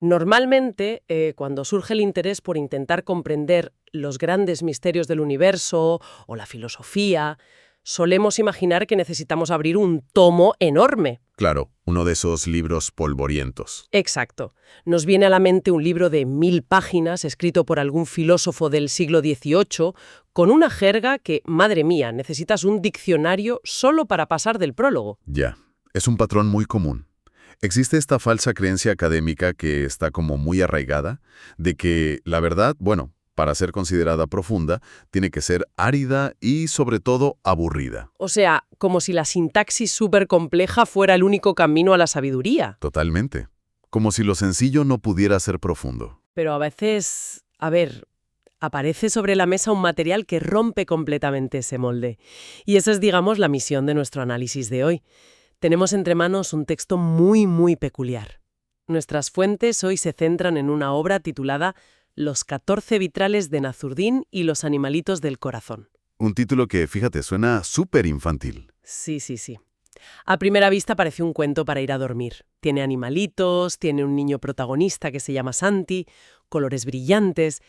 Normalmente, cuando surge el interés por intentar comprender los grandes misterios del universo o la filosofía, solemos imaginar que necesitamos abrir un tomo enorme. Claro, uno de esos libros polvorientos. Exacto. Nos viene a la mente un libro de 1000 páginas escrito por algún filósofo del siglo XVIII con una jerga que, madre mía, necesitas un diccionario solo para pasar del prólogo. Ya, es un patrón muy común. Existe esta falsa creencia académica que está como muy arraigada, de que la verdad, bueno, para ser considerada profunda, tiene que ser árida y, sobre todo, aburrida. O sea, como si la sintaxis súper compleja fuera el único camino a la sabiduría. Totalmente. Como si lo sencillo no pudiera ser profundo. Pero a veces, aparece sobre la mesa un material que rompe completamente ese molde. Y esa es, digamos, la misión de nuestro análisis de hoy. Tenemos entre manos un texto muy peculiar. Nuestras fuentes hoy se centran en una obra titulada Los 14 vitrales de Nazurdín y los animalitos del corazón. Un título que, fíjate, suena súper infantil. Sí. A primera vista parece un cuento para ir a dormir. Tiene animalitos, tiene un niño protagonista que se llama Santi, colores brillantes,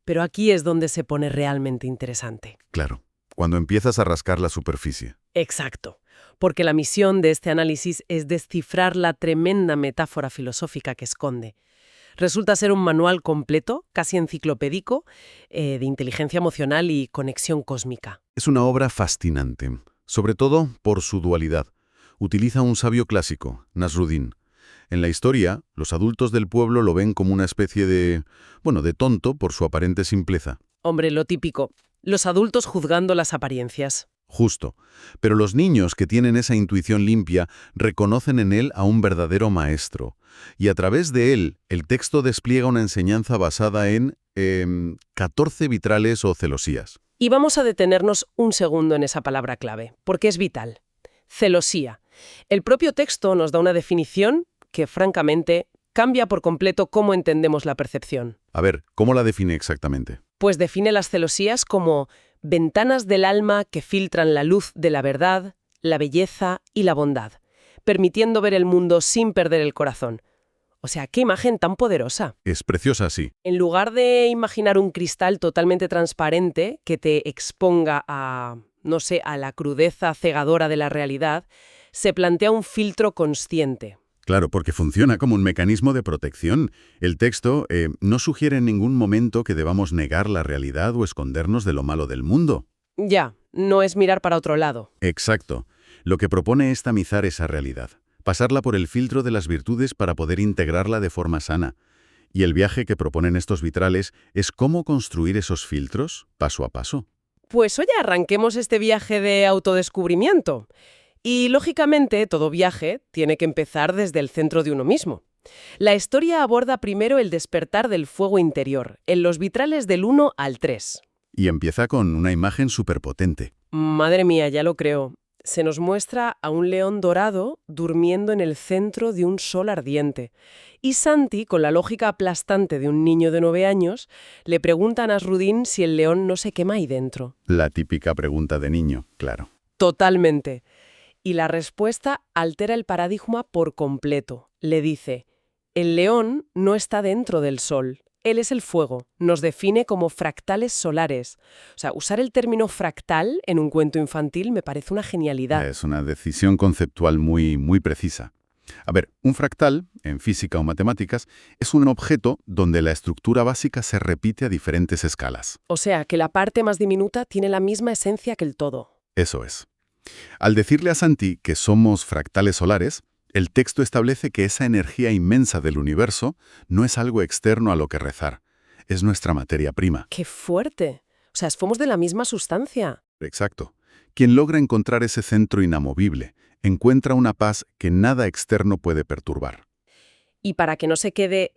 pero aquí es donde se pone realmente interesante. Claro, cuando empiezas a rascar la superficie. Exacto, porque la misión de este análisis es descifrar la tremenda metáfora filosófica que esconde. Resulta ser un manual completo, casi enciclopédico, de inteligencia emocional y conexión cósmica. Es una obra fascinante, sobre todo por su dualidad. Utiliza un sabio clásico, Nasruddin. En la historia, los adultos del pueblo lo ven como una especie de tonto por su aparente simpleza. Hombre, lo típico, los adultos juzgando las apariencias. Justo. Pero los niños que tienen esa intuición limpia reconocen en él a un verdadero maestro. Y a través de él, el texto despliega una enseñanza basada en 14 vitrales o celosías. Y vamos a detenernos un segundo en esa palabra clave, porque es vital. Celosía. El propio texto nos da una definición que, francamente, cambia por completo cómo entendemos la percepción. A ver, ¿cómo la define exactamente? Pues define las celosías como ventanas del alma que filtran la luz de la verdad, la belleza y la bondad, permitiendo ver el mundo sin perder el corazón. O sea, qué imagen tan poderosa. Es preciosa, sí. En lugar de imaginar un cristal totalmente transparente que te exponga a la crudeza cegadora de la realidad, se plantea un filtro consciente. Claro, porque funciona como un mecanismo de protección. El texto no sugiere en ningún momento que debamos negar la realidad o escondernos de lo malo del mundo. Ya, no es mirar para otro lado. Exacto. Lo que propone es tamizar esa realidad, pasarla por el filtro de las virtudes para poder integrarla de forma sana. Y el viaje que proponen estos vitrales es cómo construir esos filtros paso a paso. Pues oye, arranquemos este viaje de autodescubrimiento. Y, lógicamente, todo viaje tiene que empezar desde el centro de uno mismo. La historia aborda primero el despertar del fuego interior, en los vitrales del 1 al 3. Y empieza con una imagen superpotente. Madre mía, ya lo creo. Se nos muestra a un león dorado durmiendo en el centro de un sol ardiente. Y Santi, con la lógica aplastante de un niño de 9 años, le pregunta a Nasruddin si el león no se quema ahí dentro. La típica pregunta de niño, claro. Totalmente. Y la respuesta altera el paradigma por completo. Le dice, el león no está dentro del sol, él es el fuego, nos define como fractales solares. O sea, usar el término fractal en un cuento infantil me parece una genialidad. Es una decisión conceptual muy precisa. A ver, un fractal, en física o matemáticas, es un objeto donde la estructura básica se repite a diferentes escalas. O sea, que la parte más diminuta tiene la misma esencia que el todo. Eso es. Al decirle a Santi que somos fractales solares, el texto establece que esa energía inmensa del universo no es algo externo a lo que rezar, es nuestra materia prima. ¡Qué fuerte! O sea, somos de la misma sustancia. Exacto. Quien logra encontrar ese centro inamovible, encuentra una paz que nada externo puede perturbar. Y para que no se quede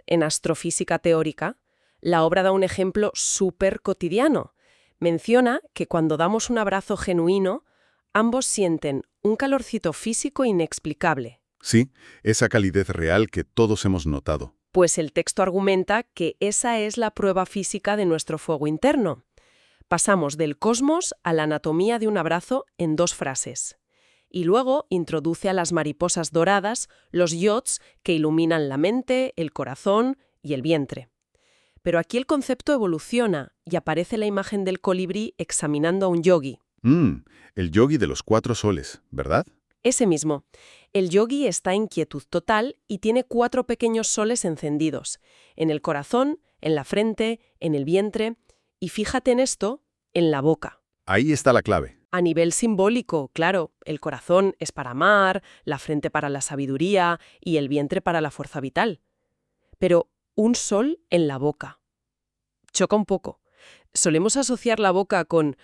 en astrofísica teórica, la obra da un ejemplo súper cotidiano. Menciona que cuando damos un abrazo genuino, ambos sienten un calorcito físico inexplicable. Sí, esa calidez real que todos hemos notado. Pues el texto argumenta que esa es la prueba física de nuestro fuego interno. Pasamos del cosmos a la anatomía de un abrazo en 2 frases. Y luego introduce a las mariposas doradas, los yods, que iluminan la mente, el corazón y el vientre. Pero aquí el concepto evoluciona y aparece la imagen del colibrí examinando a un yogi. El yogi de los 4 soles, ¿verdad? Ese mismo. El yogi está en quietud total y tiene 4 pequeños soles encendidos, en el corazón, en la frente, en el vientre y fíjate en esto, en la boca. Ahí está la clave. A nivel simbólico, claro, el corazón es para amar, la frente para la sabiduría y el vientre para la fuerza vital. Pero un sol en la boca. Choca un poco. Solemos asociar la boca con,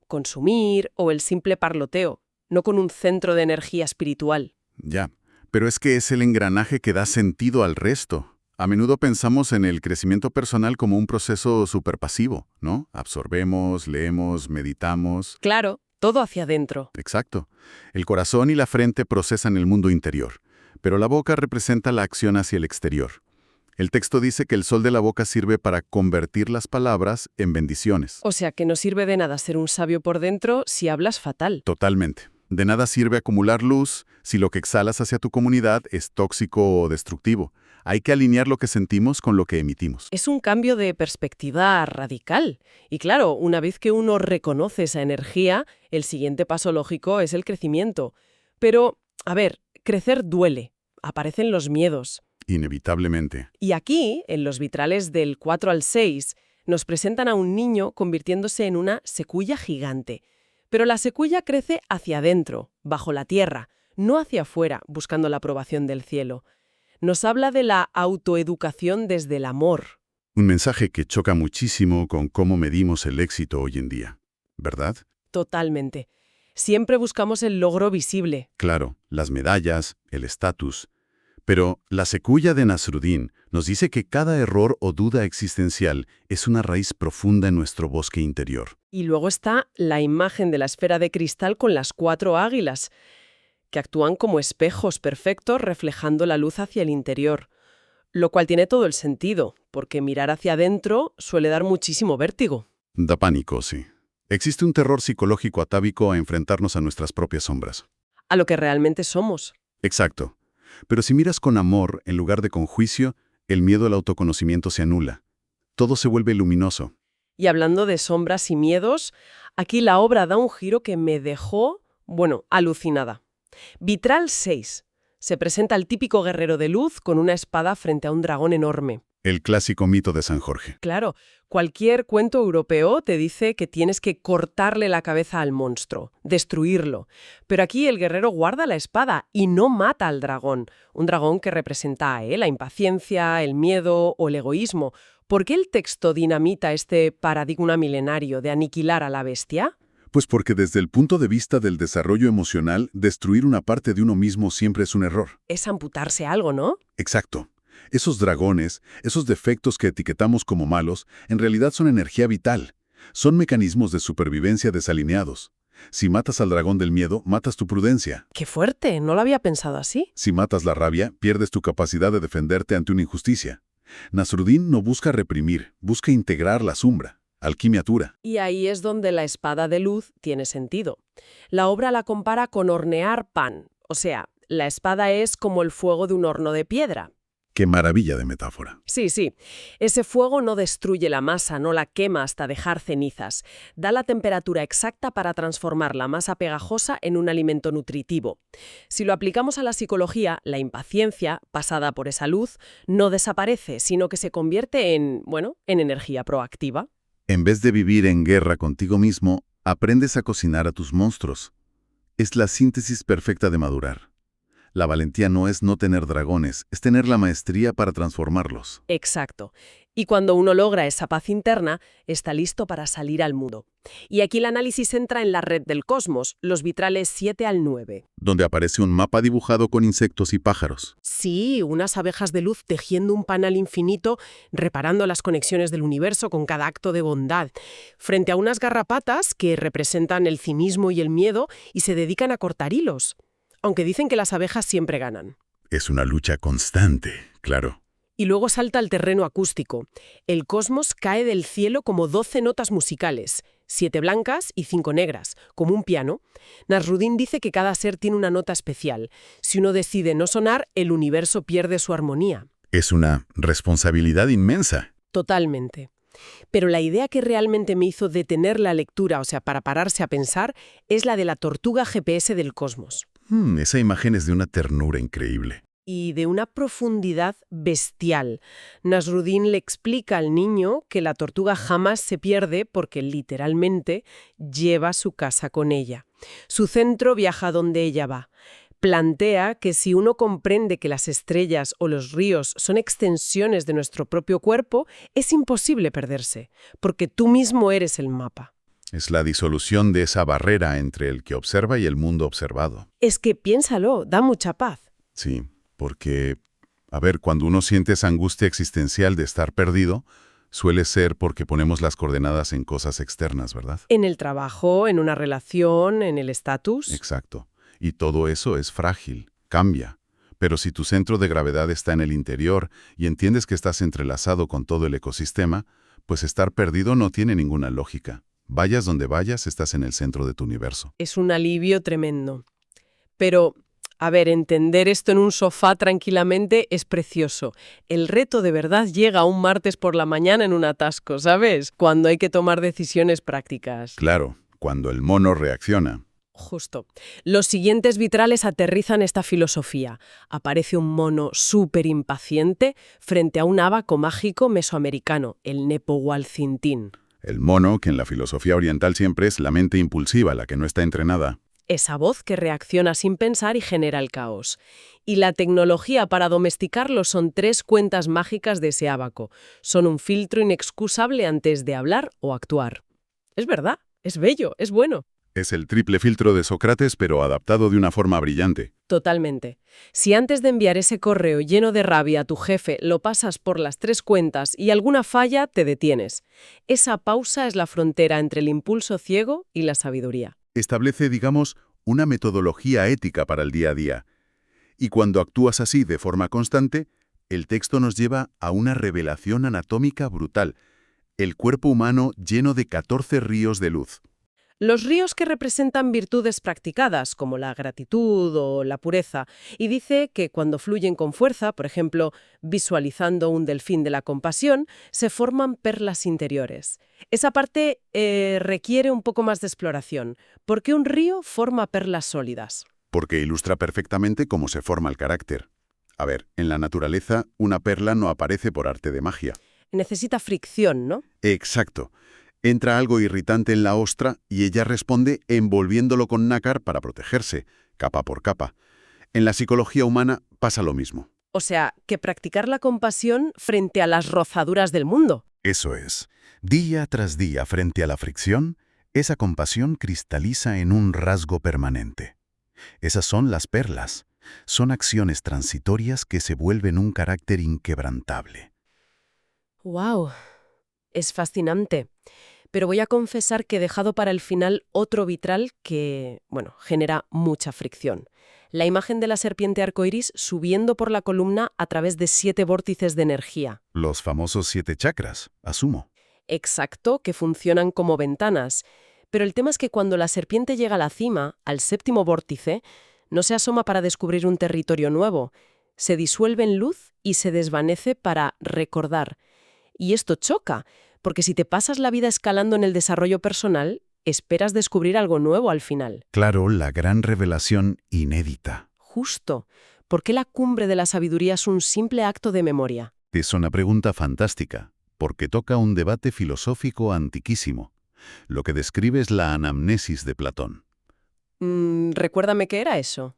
consumir o el simple parloteo, no con un centro de energía espiritual. Ya, pero es que es el engranaje que da sentido al resto. A menudo pensamos en el crecimiento personal como un proceso superpasivo, ¿no? Absorbemos, leemos, meditamos. Claro, todo hacia adentro. Exacto. El corazón y la frente procesan el mundo interior, pero la boca representa la acción hacia el exterior. El texto dice que el sol de la boca sirve para convertir las palabras en bendiciones. O sea que no sirve de nada ser un sabio por dentro si hablas fatal. Totalmente. De nada sirve acumular luz si lo que exhalas hacia tu comunidad es tóxico o destructivo. Hay que alinear lo que sentimos con lo que emitimos. Es un cambio de perspectiva radical. Y claro, una vez que uno reconoce esa energía, el siguiente paso lógico es el crecimiento. Pero, a ver, crecer duele. Aparecen los miedos. Inevitablemente. Y aquí, en los vitrales del 4 al 6, nos presentan a un niño convirtiéndose en una secuya gigante. Pero la secuya crece hacia adentro, bajo la tierra, no hacia afuera, buscando la aprobación del cielo. Nos habla de la autoeducación desde el amor. Un mensaje que choca muchísimo con cómo medimos el éxito hoy en día, ¿verdad? Totalmente. Siempre buscamos el logro visible. Claro, las medallas, el estatus. Pero la secuya de Nasruddin nos dice que cada error o duda existencial es una raíz profunda en nuestro bosque interior. Y luego está la imagen de la esfera de cristal con las 4 águilas, que actúan como espejos perfectos reflejando la luz hacia el interior. Lo cual tiene todo el sentido, porque mirar hacia adentro suele dar muchísimo vértigo. Da pánico, sí. Existe un terror psicológico atávico a enfrentarnos a nuestras propias sombras. A lo que realmente somos. Exacto. Pero si miras con amor en lugar de con juicio, el miedo al autoconocimiento se anula. Todo se vuelve luminoso. Y hablando de sombras y miedos, aquí la obra da un giro que me dejó, alucinada. Vitral 6. Se presenta el típico guerrero de luz con una espada frente a un dragón enorme. El clásico mito de San Jorge. Claro, cualquier cuento europeo te dice que tienes que cortarle la cabeza al monstruo, destruirlo. Pero aquí el guerrero guarda la espada y no mata al dragón. Un dragón que representa la impaciencia, el miedo o el egoísmo. ¿Por qué el texto dinamita este paradigma milenario de aniquilar a la bestia? Pues porque desde el punto de vista del desarrollo emocional, destruir una parte de uno mismo siempre es un error. Es amputarse algo, ¿no? Exacto. Esos dragones, esos defectos que etiquetamos como malos, en realidad son energía vital. Son mecanismos de supervivencia desalineados. Si matas al dragón del miedo, matas tu prudencia. ¡Qué fuerte! No lo había pensado así. Si matas la rabia, pierdes tu capacidad de defenderte ante una injusticia. Nasruddin no busca reprimir, busca integrar la sombra. Alquimia pura. Y ahí es donde la espada de luz tiene sentido. La obra la compara con hornear pan. O sea, la espada es como el fuego de un horno de piedra. ¡Qué maravilla de metáfora! Sí, sí. Ese fuego no destruye la masa, no la quema hasta dejar cenizas. Da la temperatura exacta para transformar la masa pegajosa en un alimento nutritivo. Si lo aplicamos a la psicología, la impaciencia, pasada por esa luz, no desaparece, sino que se convierte en energía proactiva. En vez de vivir en guerra contigo mismo, aprendes a cocinar a tus monstruos. Es la síntesis perfecta de madurar. La valentía no es no tener dragones, es tener la maestría para transformarlos. Exacto. Y cuando uno logra esa paz interna, está listo para salir al mundo. Y aquí el análisis entra en la red del cosmos, los vitrales 7 al 9. Donde aparece un mapa dibujado con insectos y pájaros. Sí, unas abejas de luz tejiendo un panal infinito, reparando las conexiones del universo con cada acto de bondad, frente a unas garrapatas que representan el cinismo y el miedo y se dedican a cortar hilos. Aunque dicen que las abejas siempre ganan. Es una lucha constante, claro. Y luego salta al terreno acústico. El cosmos cae del cielo como 12 notas musicales. 7 blancas y 5 negras, como un piano. Nasruddin dice que cada ser tiene una nota especial. Si uno decide no sonar, el universo pierde su armonía. Es una responsabilidad inmensa. Totalmente. Pero la idea que realmente me hizo detener la lectura, o sea, para pararse a pensar, es la de la tortuga GPS del cosmos. Esa imagen es de una ternura increíble. Y de una profundidad bestial. Nasruddin le explica al niño que la tortuga jamás se pierde porque literalmente lleva su casa con ella. Su centro viaja donde ella va. Plantea que si uno comprende que las estrellas o los ríos son extensiones de nuestro propio cuerpo, es imposible perderse, porque tú mismo eres el mapa. Es la disolución de esa barrera entre el que observa y el mundo observado. Es que piénsalo, da mucha paz. Sí, porque, a ver, cuando uno siente esa angustia existencial de estar perdido, suele ser porque ponemos las coordenadas en cosas externas, ¿verdad? En el trabajo, en una relación, en el estatus. Exacto. Y todo eso es frágil, cambia. Pero si tu centro de gravedad está en el interior y entiendes que estás entrelazado con todo el ecosistema, pues estar perdido no tiene ninguna lógica. Vayas donde vayas, estás en el centro de tu universo. Es un alivio tremendo. Pero, a ver, entender esto en un sofá tranquilamente es precioso. El reto de verdad llega un martes por la mañana en un atasco, ¿sabes? Cuando hay que tomar decisiones prácticas. Claro, cuando el mono reacciona. Justo. Los siguientes vitrales aterrizan esta filosofía. Aparece un mono súper impaciente frente a un ábaco mágico mesoamericano, el Nepohualcintín. El mono, que en la filosofía oriental siempre es la mente impulsiva, la que no está entrenada. Esa voz que reacciona sin pensar y genera el caos. Y la tecnología para domesticarlo son 3 cuentas mágicas de ese ábaco. Son un filtro inexcusable antes de hablar o actuar. Es verdad, es bello, es bueno. Es el triple filtro de Sócrates, pero adaptado de una forma brillante. Totalmente. Si antes de enviar ese correo lleno de rabia a tu jefe lo pasas por las 3 cuentas y alguna falla, te detienes. Esa pausa es la frontera entre el impulso ciego y la sabiduría. Establece, digamos, una metodología ética para el día a día. Y cuando actúas así de forma constante, el texto nos lleva a una revelación anatómica brutal. El cuerpo humano lleno de 14 ríos de luz. Los ríos que representan virtudes practicadas, como la gratitud o la pureza, y dice que cuando fluyen con fuerza, por ejemplo, visualizando un delfín de la compasión, se forman perlas interiores. Esa parte requiere un poco más de exploración. ¿Por qué un río forma perlas sólidas? Porque ilustra perfectamente cómo se forma el carácter. A ver, en la naturaleza, una perla no aparece por arte de magia. Necesita fricción, ¿no? Exacto. Entra algo irritante en la ostra y ella responde envolviéndolo con nácar para protegerse, capa por capa. En la psicología humana pasa lo mismo. O sea, que practicar la compasión frente a las rozaduras del mundo. Eso es. Día tras día, frente a la fricción, esa compasión cristaliza en un rasgo permanente. Esas son las perlas. Son acciones transitorias que se vuelven un carácter inquebrantable. ¡Wow! Es fascinante. Pero voy a confesar que he dejado para el final otro vitral que, bueno, genera mucha fricción. La imagen de la serpiente arcoíris subiendo por la columna a través de 7 vórtices de energía. Los famosos 7 chakras, asumo. Exacto, que funcionan como ventanas. Pero el tema es que cuando la serpiente llega a la cima, al 7º vórtice, no se asoma para descubrir un territorio nuevo. Se disuelve en luz y se desvanece para recordar. Y esto choca, porque si te pasas la vida escalando en el desarrollo personal, esperas descubrir algo nuevo al final. Claro, la gran revelación inédita. Justo. ¿Por qué la cumbre de la sabiduría es un simple acto de memoria? Es una pregunta fantástica, porque toca un debate filosófico antiquísimo. Lo que describe es la anamnesis de Platón. Recuérdame qué era eso.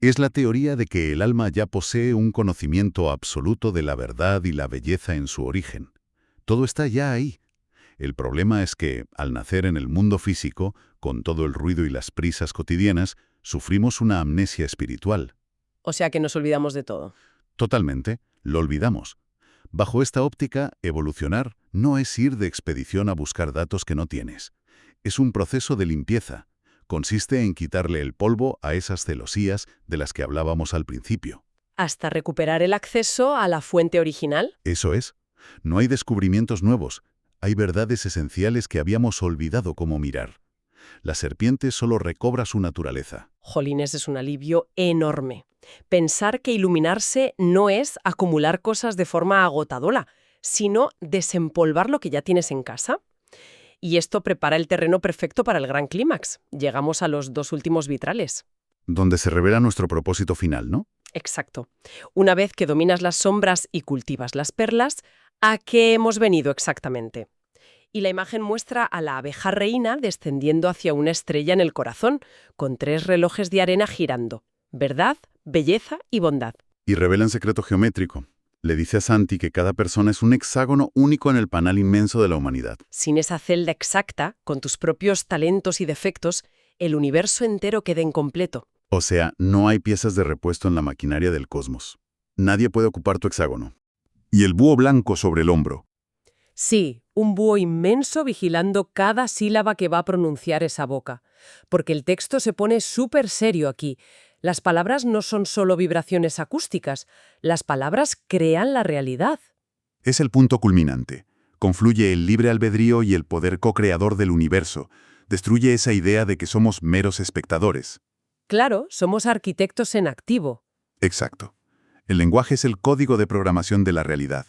Es la teoría de que el alma ya posee un conocimiento absoluto de la verdad y la belleza en su origen. Todo está ya ahí. El problema es que, al nacer en el mundo físico, con todo el ruido y las prisas cotidianas, sufrimos una amnesia espiritual. O sea que nos olvidamos de todo. Totalmente, lo olvidamos. Bajo esta óptica, evolucionar no es ir de expedición a buscar datos que no tienes. Es un proceso de limpieza. Consiste en quitarle el polvo a esas celosías de las que hablábamos al principio. ¿Hasta recuperar el acceso a la fuente original? Eso es. No hay descubrimientos nuevos. Hay verdades esenciales que habíamos olvidado cómo mirar. La serpiente solo recobra su naturaleza. Jolines, es un alivio enorme. Pensar que iluminarse no es acumular cosas de forma agotadora, sino desempolvar lo que ya tienes en casa. Y esto prepara el terreno perfecto para el gran clímax. Llegamos a los 2 últimos vitrales. Donde se revela nuestro propósito final, ¿no? Exacto. Una vez que dominas las sombras y cultivas las perlas, ¿a qué hemos venido exactamente? Y la imagen muestra a la abeja reina descendiendo hacia una estrella en el corazón, con 3 relojes de arena girando. Verdad, belleza y bondad. Y revela un secreto geométrico. Le dice a Santi que cada persona es un hexágono único en el panal inmenso de la humanidad. Sin esa celda exacta, con tus propios talentos y defectos, el universo entero queda incompleto. O sea, no hay piezas de repuesto en la maquinaria del cosmos. Nadie puede ocupar tu hexágono. Y el búho blanco sobre el hombro. Sí, un búho inmenso vigilando cada sílaba que va a pronunciar esa boca. Porque el texto se pone súper serio aquí. Las palabras no son solo vibraciones acústicas, las palabras crean la realidad. Es el punto culminante. Confluye el libre albedrío y el poder co-creador del universo. Destruye esa idea de que somos meros espectadores. Claro, somos arquitectos en activo. Exacto. El lenguaje es el código de programación de la realidad.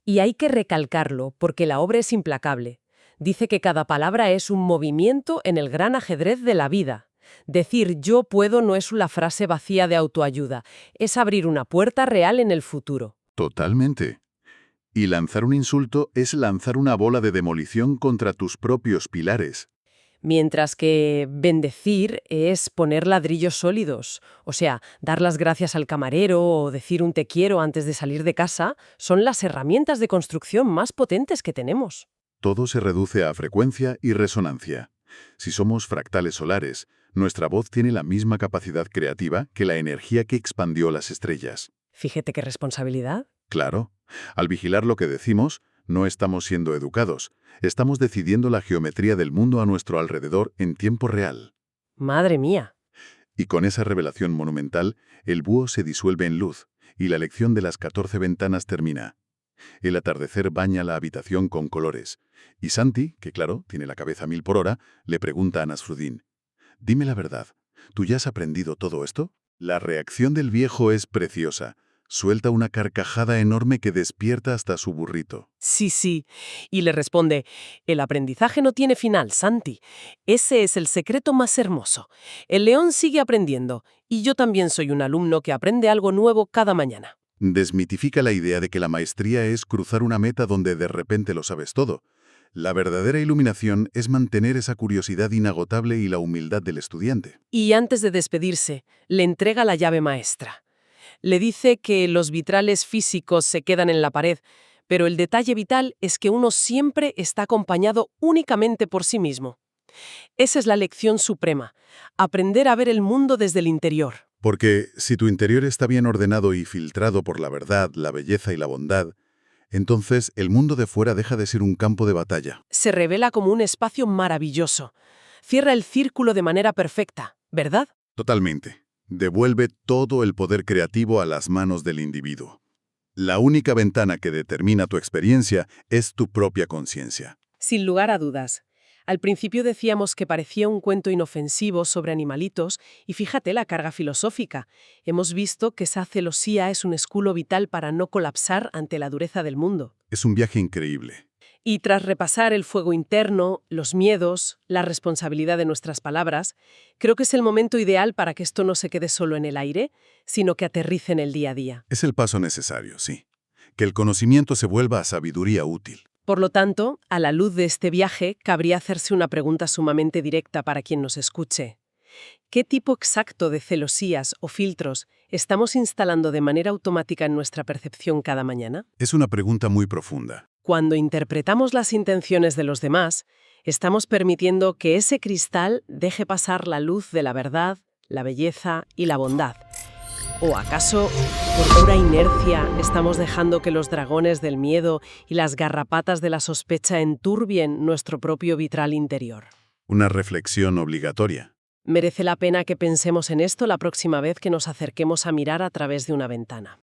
Y hay que recalcarlo porque la obra es implacable. Dice que cada palabra es un movimiento en el gran ajedrez de la vida. Decir yo puedo no es una frase vacía de autoayuda, es abrir una puerta real en el futuro. Totalmente. Y lanzar un insulto es lanzar una bola de demolición contra tus propios pilares. Mientras que bendecir es poner ladrillos sólidos. O sea, dar las gracias al camarero o decir un te quiero antes de salir de casa son las herramientas de construcción más potentes que tenemos. Todo se reduce a frecuencia y resonancia. Si somos fractales solares, nuestra voz tiene la misma capacidad creativa que la energía que expandió las estrellas. Fíjate qué responsabilidad. Claro, al vigilar lo que decimos, no estamos siendo educados, estamos decidiendo la geometría del mundo a nuestro alrededor en tiempo real. Madre mía. Y con esa revelación monumental, el búho se disuelve en luz, y la lección de las 14 ventanas termina. El atardecer baña la habitación con colores, y Santi, que claro, tiene la cabeza a 1000 por hora, le pregunta a Nasrudin, «Dime la verdad, ¿tú ya has aprendido todo esto?» La reacción del viejo es preciosa. Suelta una carcajada enorme que despierta hasta su burrito. Sí. Y le responde, el aprendizaje no tiene final, Santi. Ese es el secreto más hermoso. El león sigue aprendiendo, y yo también soy un alumno que aprende algo nuevo cada mañana. Desmitifica la idea de que la maestría es cruzar una meta donde de repente lo sabes todo. La verdadera iluminación es mantener esa curiosidad inagotable y la humildad del estudiante. Y antes de despedirse, le entrega la llave maestra. Le dice que los vitrales físicos se quedan en la pared, pero el detalle vital es que uno siempre está acompañado únicamente por sí mismo. Esa es la lección suprema, aprender a ver el mundo desde el interior. Porque si tu interior está bien ordenado y filtrado por la verdad, la belleza y la bondad, entonces el mundo de fuera deja de ser un campo de batalla. Se revela como un espacio maravilloso. Cierra el círculo de manera perfecta, ¿verdad? Totalmente. Devuelve todo el poder creativo a las manos del individuo. La única ventana que determina tu experiencia es tu propia conciencia. Sin lugar a dudas. Al principio decíamos que parecía un cuento inofensivo sobre animalitos, y fíjate la carga filosófica. Hemos visto que esa celosía es un escudo vital para no colapsar ante la dureza del mundo. Es un viaje increíble. Y tras repasar el fuego interno, los miedos, la responsabilidad de nuestras palabras, creo que es el momento ideal para que esto no se quede solo en el aire, sino que aterrice en el día a día. Es el paso necesario, sí. Que el conocimiento se vuelva a sabiduría útil. Por lo tanto, a la luz de este viaje, cabría hacerse una pregunta sumamente directa para quien nos escuche. ¿Qué tipo exacto de celosías o filtros estamos instalando de manera automática en nuestra percepción cada mañana? Es una pregunta muy profunda. Cuando interpretamos las intenciones de los demás, estamos permitiendo que ese cristal deje pasar la luz de la verdad, la belleza y la bondad. ¿O acaso, por pura inercia, estamos dejando que los dragones del miedo y las garrapatas de la sospecha enturbien nuestro propio vitral interior? Una reflexión obligatoria. Merece la pena que pensemos en esto la próxima vez que nos acerquemos a mirar a través de una ventana.